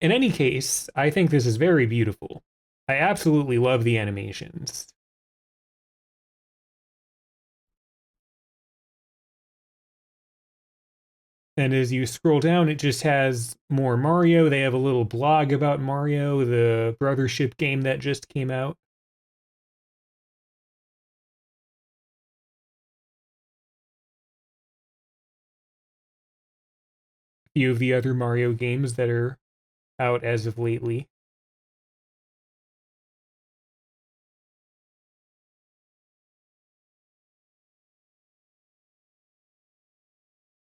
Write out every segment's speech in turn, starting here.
In any case, I think this is very beautiful. I absolutely love the animations. And as you scroll down, it just has more Mario. They have a little blog about Mario, the Brothership game that just came out. A few of the other Mario games that are out as of lately.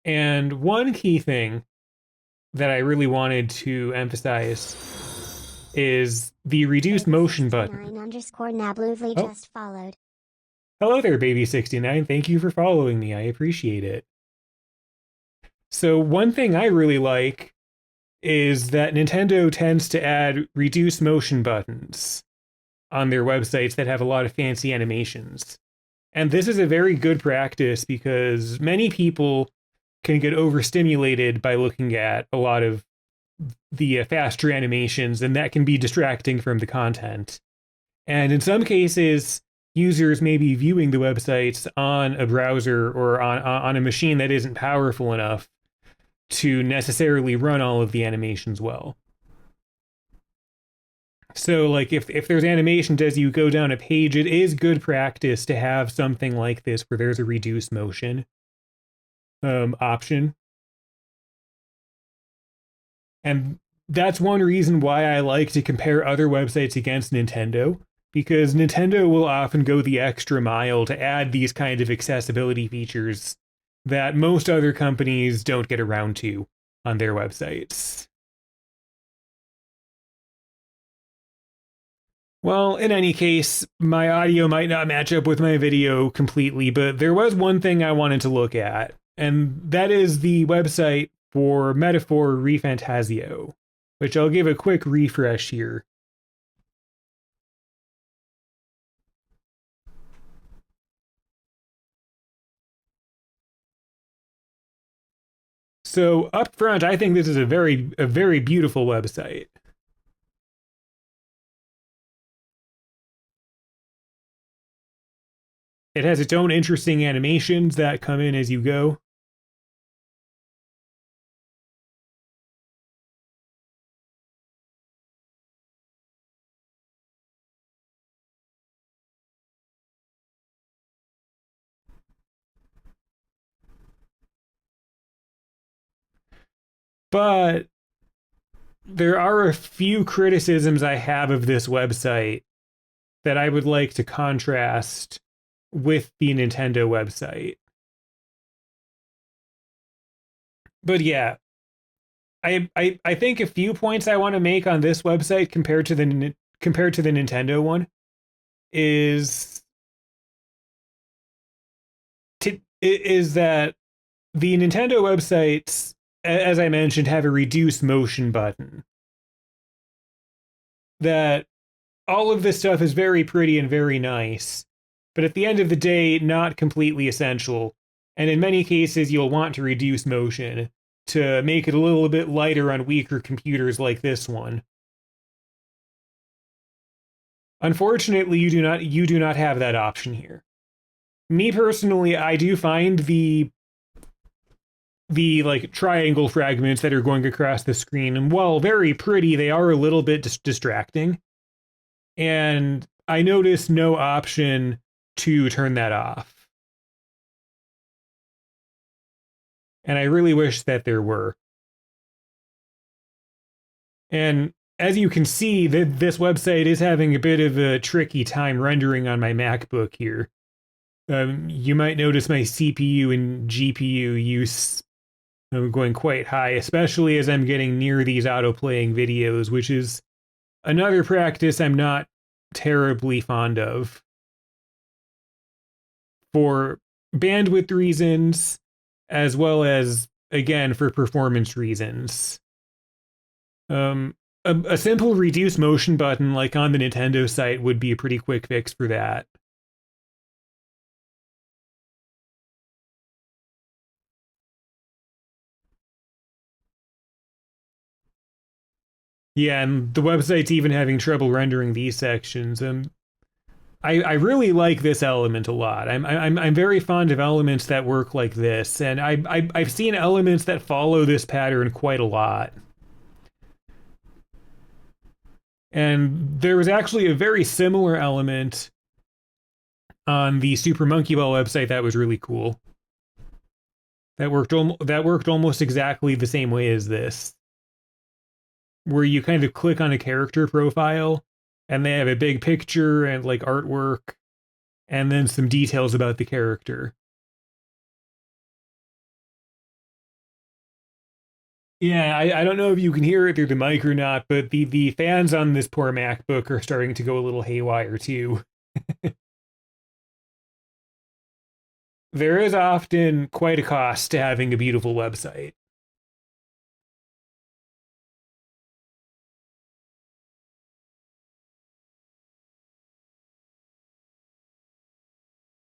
And one key thing that I really wanted to emphasize is the reduced motion button. Underscore Nabluvely Oh, just followed. hello there, baby69. Thank you for following me. I appreciate it. So, one thing I really like is that Nintendo tends to add reduced motion buttons on their websites that have a lot of fancy animations. And this is a very good practice because many people can get overstimulated by looking at a lot of the faster animations, and that can be distracting from the content. And in some cases, users may be viewing the websites on a browser or on a machine that isn't powerful enough to necessarily run all of the animations well. So, like, if there's animations as you go down a page, it is good practice to have something like this where there's a reduced motion option. And that's one reason why I like to compare other websites against Nintendo, because Nintendo will often go the extra mile to add these kind of accessibility features that most other companies don't get around to on their websites. Well, in any case, my audio might not match up with my video completely, but there was one thing I wanted to look at, and that is the website for Metaphor Refantasio, which I'll give a quick refresh here. So up front, I think this is a very beautiful website. It has its own interesting animations that come in as you go. But there are a few criticisms I have of this website that I would like to contrast with the Nintendo website. But yeah, I think a few points I want to make on this website compared to the Nintendo one is is that the Nintendo websites, as I mentioned, have a reduce motion button. That all of this stuff is very pretty and very nice, but at the end of the day, not completely essential. And in many cases, you'll want to reduce motion to make it a little bit lighter on weaker computers like this one. Unfortunately, you do not have that option here. Me personally, I do find the like triangle fragments that are going across the screen, and while very pretty, they are a little bit distracting. And I noticed no option to turn that off. And I really wish that there were. And as you can see, this website is having a bit of a tricky time rendering on my MacBook here. You might notice my CPU and GPU use going quite high, especially as I'm getting near these auto-playing videos, which is another practice I'm not terribly fond of. For bandwidth reasons, as well as, again, for performance reasons. A simple reduce motion button like on the Nintendo site would be a pretty quick fix for that. Yeah, and the website's even having trouble rendering these sections. And I really like this element a lot. I'm very fond of elements that work like this, and I've seen elements that follow this pattern quite a lot. And there was actually a very similar element on the Super Monkey Ball website that was really cool. That worked almost exactly the same way as this, where you kind of click on a character profile, and they have a big picture and like artwork, and then some details about the character. Yeah, I don't know if you can hear it through the mic or not, but the fans on this poor MacBook are starting to go a little haywire too. There is often quite a cost to having a beautiful website.